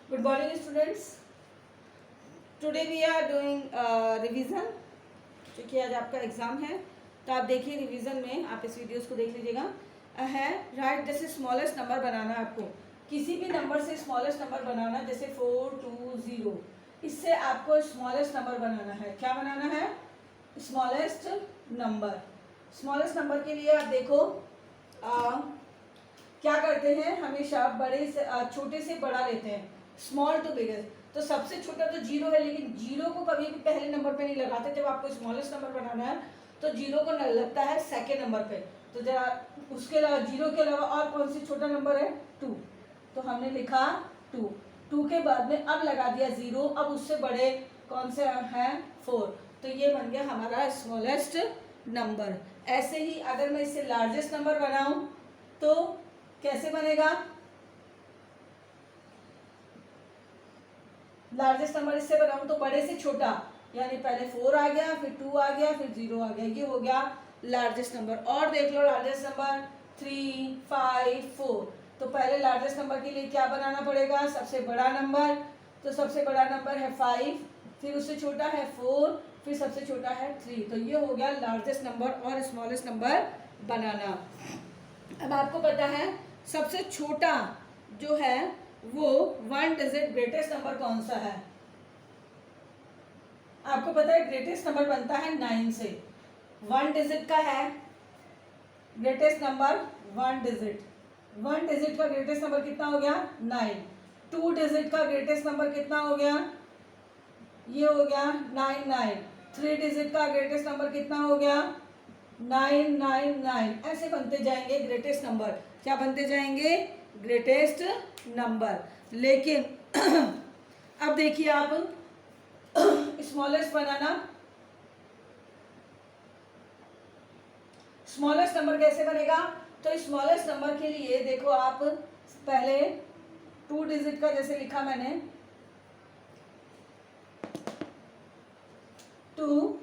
Good morning students. Today we are doing revision. क्योंकि आज आपका एग्जाम है तो आप देखिए रिवीजन में आप इस वीडियोस को देख लीजिएगा। है राइट जैसे स्मॉलेस्ट नंबर बनाना है आपको, किसी भी नंबर से स्मॉलेस्ट नंबर बनाना, जैसे 420, इससे आपको स्मॉलेस्ट नंबर बनाना है। क्या बनाना है? Smallest number. स्मॉलेस्ट नंबर के लिए आप देखो क्या करते हैं, हमेशा बड़े से छोटे से बड़ा लेते हैं, स्मॉल टू बिगेस्ट। तो सबसे छोटा तो जीरो है, लेकिन जीरो को कभी भी पहले नंबर पे नहीं लगाते। जब आपको स्मॉलेस्ट नंबर बनाना है तो जीरो को लगता है सेकेंड नंबर पे। तो जरा उसके अलावा, जीरो के अलावा और कौन सी छोटा नंबर है? 2। तो हमने लिखा 2। 2 के बाद में अब लगा दिया जीरो। अब उससे बड़े कौन से हैं? 4। तो ये बन गया हमारा स्मॉलेस्ट नंबर। ऐसे ही अगर मैं इससे लार्जेस्ट नंबर बनाऊं तो कैसे बनेगा? लार्जेस्ट नंबर इससे बनाऊं तो बड़े से छोटा, यानी पहले 4 आ गया, फिर 2 आ गया, फिर 0 आ गया, ये हो गया लार्जेस्ट नंबर। और देख लो लार्जेस्ट नंबर 3, 5, 4। तो पहले लार्जेस्ट नंबर के लिए क्या बनाना पड़ेगा? सबसे बड़ा नंबर। तो सबसे बड़ा नंबर है 5, फिर उससे छोटा है 4, फिर सबसे छोटा है 3। तो ये हो गया लार्जेस्ट नंबर और स्मॉलेस्ट नंबर बनाना। अब आपको पता है सबसे छोटा जो है वो 1 डिजिट ग्रेटेस्ट नंबर कौन सा है? आपको पता है ग्रेटेस्ट नंबर बनता है 9 से। 1 डिजिट का है ग्रेटेस्ट नंबर 1 डिजिट। 1 डिजिट का ग्रेटेस्ट नंबर कितना हो गया? 9। 2 डिजिट का ग्रेटेस्ट नंबर कितना हो गया? ये हो गया 99। 3 डिजिट का ग्रेटेस्ट नंबर कितना हो गया? 999। ऐसे बनते जाएंगे ग्रेटेस्ट नंबर। क्या बनते जाएंगे? Greatest number. लेकिन अब देखिए आप स्मॉलेस्ट बनाना। स्मॉलेस्ट नंबर कैसे बनेगा? तो स्मॉलेस्ट नंबर के लिए देखो आप पहले 2 डिजिट का जैसे लिखा मैंने, 2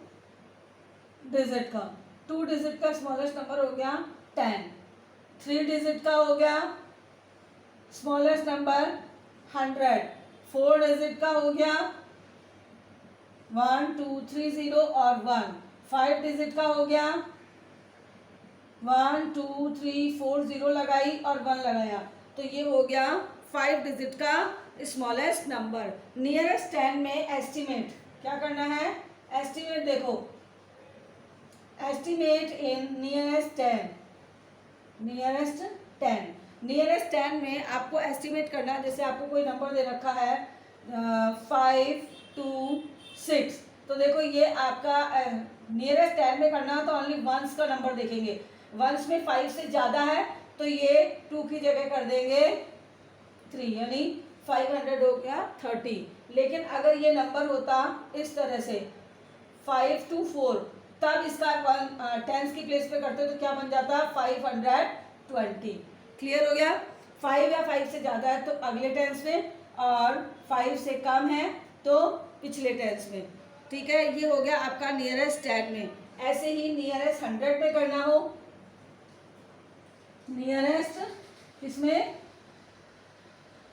डिजिट का, 2 डिजिट का स्मॉलेस्ट नंबर हो गया 10। 3 डिजिट का हो गया स्मॉलेस्ट नंबर 100। 4 डिजिट का हो गया 1 2 3 0 और 1। 5 डिजिट का हो गया 1 2 3 4 0 लगाई और 1 लगाया। तो ये हो गया 5 डिजिट का स्मॉलेस्ट नंबर। नियरेस्ट 10 में एस्टिमेट क्या करना है? एस्टिमेट देखो, एस्टिमेट इन नियरेस्ट 10। नियरेस्ट 10, नियरेस्ट 10 में आपको एस्टिमेट करना है। जैसे आपको कोई नंबर दे रखा है 5 2 6, तो देखो ये आपका नियरेस्ट 10 में करना है तो ओनली वंस का नंबर देखेंगे। वंस में 5 से ज़्यादा है तो ये 2 की जगह कर देंगे 3, यानी 500 हो गया 30। लेकिन अगर ये नंबर होता इस तरह से 5 to 4, तब इसका 10 की प्लेस पे करते तो क्या बन जाता? 520। क्लियर हो गया? 5 या 5 से ज़्यादा है तो अगले टेंस में, और 5 से कम है तो पिछले टेंस में। ठीक है, ये हो गया आपका नियरेस्ट 10 में। ऐसे ही नियरेस्ट 100 में करना हो, नियरेस्ट इसमें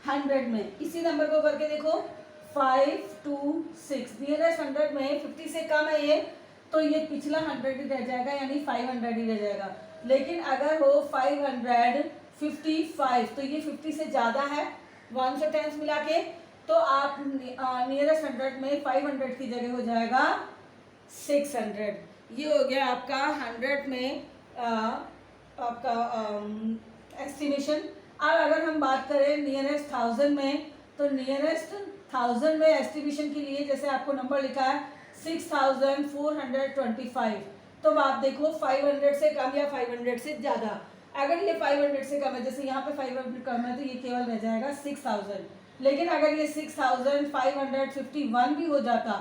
100 में इसी नंबर को करके देखो 5 2 6। नियरेस्ट 100 में 50 से कम है ये, तो ये पिछला 100 ही रह जाएगा, यानी 500 ही रह जाएगा। लेकिन अगर हो 555 तो ये 50 से ज़्यादा है 1 से 10 मिला के, तो आप नियरेस्ट 100 में 500 की जगह हो जाएगा 600। ये हो गया आपका 100 में आपका एस्टिमेशन। अब अगर हम बात करें नियरेस्ट 1000 में, तो नियरेस्ट 1000 में एस्टिमेशन के लिए जैसे आपको नंबर लिखा है 6425, तो आप देखो 500 से कम या 500 से ज़्यादा। अगर ये 500 से कम है, जैसे यहाँ पे 500 कम है, तो ये केवल रह जाएगा 6000। लेकिन अगर ये 6551 भी हो जाता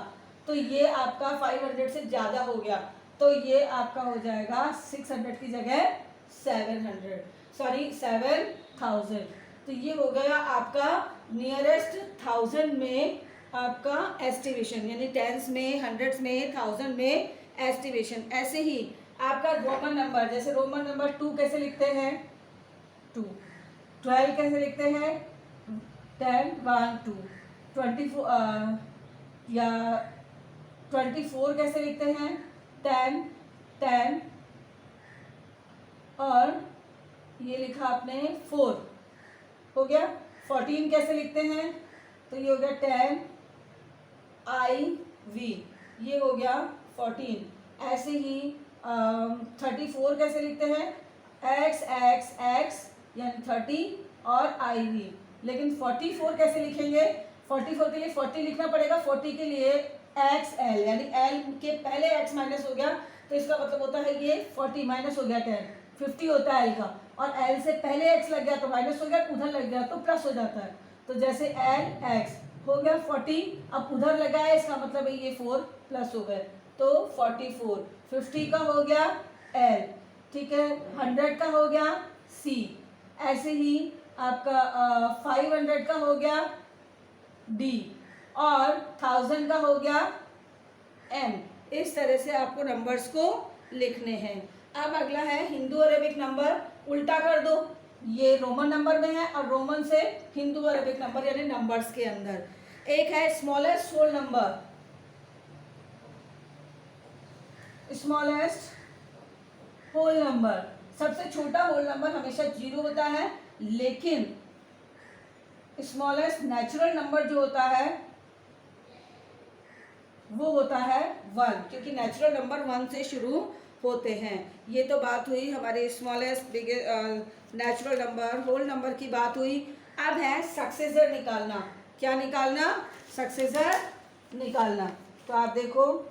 तो ये आपका 500 से ज़्यादा हो गया, तो ये आपका हो जाएगा 600 की जगह 700, सॉरी 7000। तो ये हो गया आपका नियरेस्ट 1000 में आपका एस्टिमेशन, यानी टेंस में, हंड्रेड्स में, 1000 में एस्टिमेशन। ऐसे ही आपका रोमन नंबर, जैसे रोमन नंबर 2 कैसे लिखते हैं? 2। 12 कैसे लिखते हैं? 10 1 2 24 या 24 कैसे लिखते हैं 10 10 और ये लिखा आपने 4 हो गया। 14 कैसे लिखते हैं तो ये हो गया 10 IV, ये हो गया 14। ऐसे ही 34 कैसे लिखते हैं X यानी 30 और IV। लेकिन 44 कैसे लिखेंगे 44 के लिए 40 लिखना पड़ेगा, 40 के लिए XL यानी L के पहले X माइनस हो गया तो इसका मतलब होता है ये 40 माइनस हो गया 10, 50 होता है L का, और L से पहले X लग गया तो माइनस हो गया, उधर लग गया तो प्लस हो जाता है। तो जैसे LX हो गया 40, अब उधर लगा है इसका मतलब है ये 4 प्लस हो गए तो 44। 50 का हो गया L, ठीक है, 100 का हो गया C, ऐसे ही आपका 500 का हो गया D और 1000 का हो गया M। इस तरह से आपको नंबर्स को लिखने हैं। अब अगला है हिंदू अरेबिक नंबर, उल्टा कर दो, ये रोमन नंबर में है और रोमन से हिंदू अरेबिक नंबर यानी नंबर्स के अंदर। एक है smallest whole number, smallest whole number, सबसे छोटा होल नंबर हमेशा 0 होता है, लेकिन स्मॉलेस्ट नेचुरल नंबर जो होता है वो होता है 1, क्योंकि नेचुरल नंबर 1 से शुरू होते हैं। ये तो बात हुई हमारे smallest natural number whole number की बात हुई। अब है सक्सेसर निकालना। क्या निकालना? सक्सेसर निकालना। तो आप देखो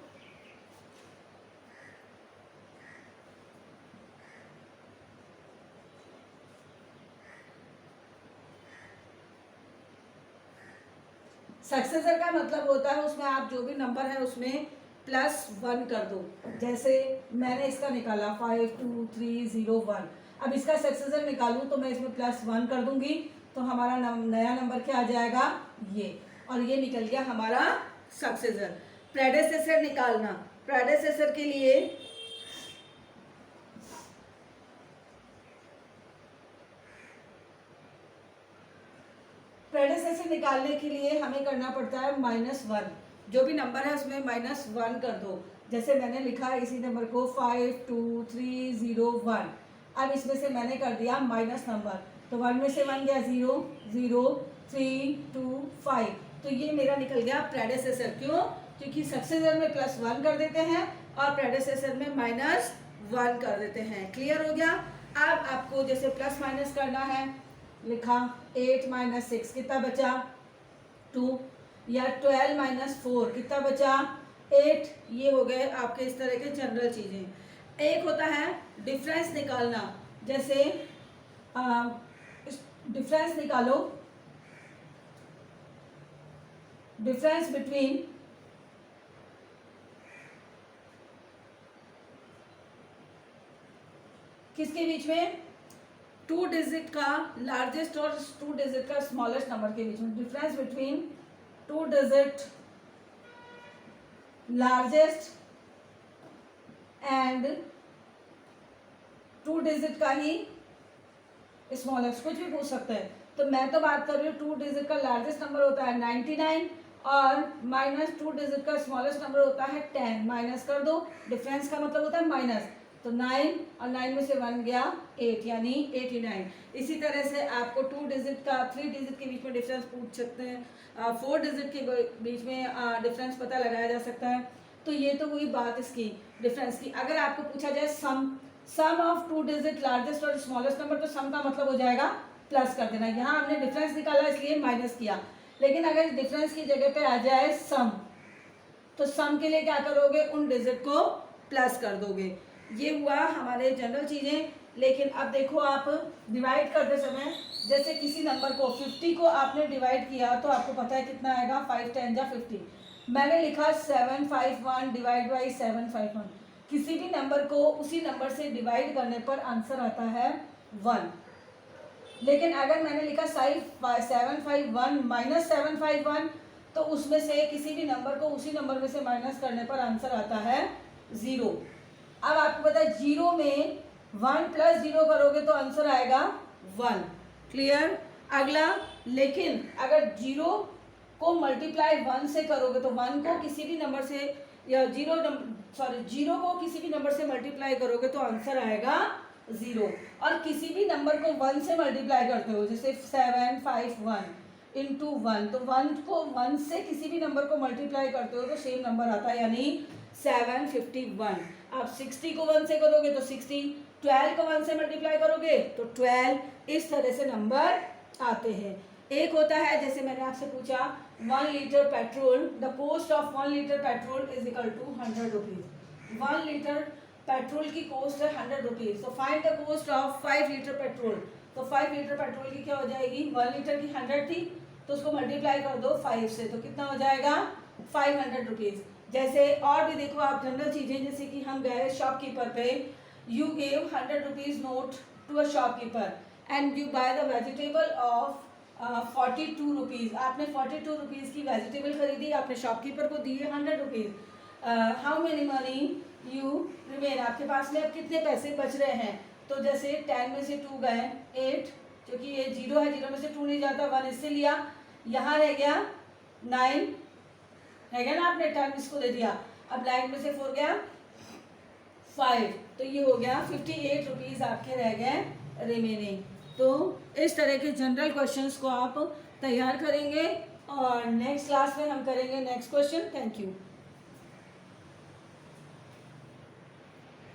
सक्सेसर का मतलब होता है उसमें आप जो भी नंबर है उसमें +1 कर दो। जैसे मैंने इसका निकाला 52301, अब इसका सक्सेसर निकालूं तो मैं इसमें +1 कर दूंगी तो हमारा नया नंबर क्या आ जाएगा ये, और ये निकल गया हमारा सक्सेसर। प्रेडेसेसर निकालना। प्रेडेसेसर के लिए प्रेडेसेसर निकालने के लिए हमें करना पड़ता है -1, जो भी नंबर है उसमें -1 कर दो। जैसे मैंने लिखा इसी नंबर को 52301, अब इसमें से मैंने कर दिया माइनस नंबर, तो 1 में से 1 गया 0, 0, 3, 2, 5, तो ये मेरा निकल गया प्रेडेसेसर। क्यों? क्योंकि सक्सेसर में +1 कर देते हैं और प्रेडेसेसर में -1 कर देते हैं। क्लियर हो गया? अब आपको जैसे प्लस माइनस करना है, लिखा 8 - 6 कितना बचा 2, या 12 - 4 कितना बचा 8। ये हो गए आपके इस तरह के जनरल चीज़ें। एक होता है डिफरेंस निकालना। जैसे डिफरेंस निकालो, डिफरेंस बिटवीन किसके बीच में 2 डिजिट का लार्जेस्ट और 2 डिजिट का स्मॉलेस्ट नंबर के बीच में। Difference between 2 digit largest and 2 digit का ही स्मॉलेस्ट, कुछ भी पूछ सकते हैं। तो मैं तो बात कर रही हूँ 2 डिजिट का लार्जेस्ट नंबर होता है 99 और -2 डिजिट का स्मॉलेस्ट नंबर होता है 10। माइनस कर दो, डिफरेंस का मतलब होता है माइनस, तो 9 और 9 में से 1 गया 8 यानी 89। इसी तरह से आपको 2 डिजिट का 3 डिजिट के बीच में डिफरेंस पूछ सकते हैं, 4 डिजिट के बीच में डिफरेंस पता लगाया जा सकता है। तो ये तो हुई बात इसकी डिफरेंस की। अगर आपको पूछा जाए सम ऑफ 2 डिजिट लार्जेस्ट और स्मॉलेस्ट नंबर, तो सम का मतलब हो जाएगा प्लस कर देना। यहाँ हमने डिफरेंस निकाला इसलिए माइनस किया, लेकिन अगर डिफरेंस की जगह पे आ जाए सम, तो सम के लिए क्या करोगे, उन डिजिट को प्लस कर दोगे। ये हुआ हमारे जनरल चीज़ें। लेकिन अब देखो आप डिवाइड करते समय, जैसे किसी नंबर को 50 को आपने डिवाइड किया तो आपको पता है कितना आएगा, 5 10 जा 50। मैंने लिखा 751 डिवाइड बाई 751। किसी भी नंबर को उसी नंबर से डिवाइड करने पर आंसर आता है 1। लेकिन अगर मैंने लिखा 751 माइनस 751, तो उसमें से किसी भी नंबर को उसी नंबर में से माइनस करने पर आंसर आता है 0। अब आपको पता है 0 में 1 + 0 करोगे तो आंसर आएगा 1। क्लियर? अगला, लेकिन अगर 0 को मल्टीप्लाई 1 से करोगे तो 1 को किसी भी नंबर से या 0 को किसी भी नंबर से मल्टीप्लाई करोगे तो आंसर आएगा 0। और किसी भी नंबर को 1 से मल्टीप्लाई करते हो, जैसे 7 5 1 इंटू 1, तो 1 को 1 से किसी भी नंबर को मल्टीप्लाई करते हो तो सेम नंबर आता है, यानी 751। आप 60 को 1 से करोगे तो 60, 12 को 1 से मल्टीप्लाई करोगे तो 12, इस तरह से नंबर आते हैं। एक होता है, जैसे मैंने आपसे पूछा 1 litre petrol, the cost of 1 litre petrol is equal to 100 rupees. 1 litre petrol की कॉस्ट है 100 रुपीज। तो find the cost of 5 litre petrol. तो 5 लीटर पेट्रोल की क्या हो जाएगी, 1 लीटर की 100 थी तो उसको मल्टीप्लाई कर दो 5 से, तो कितना हो जाएगा 500 रुपीज। जैसे और भी देखो आप जनरल चीजें, जैसे कि हम गए शॉपकीपर पे, you gave 100 rupees note to a shopkeeper and you buy the vegetable of 42 rupees. आपने 42 रुपीज की वेजिटेबल खरीदी, आपने शॉपकीपर को दिए 100 rupees. How many money you remain, आपके पास में अब कितने पैसे बच रहे हैं। तो जैसे 10 में से 2 गए 8, क्योंकि ये 0 है, 0 में से 2 नहीं जाता, 1 इससे लिया, यहाँ रह गया 9, है गया ना, आपने 10 इसको दे दिया, अब 9 में से 4 गया 5, तो ये हो गया 58 रुपीज आपके रह गए रिमेनिंग। तो इस तरह के जनरल क्वेश्चंस को आप तैयार करेंगे और नेक्स्ट क्लास में हम करेंगे नेक्स्ट क्वेश्चन। Thank you.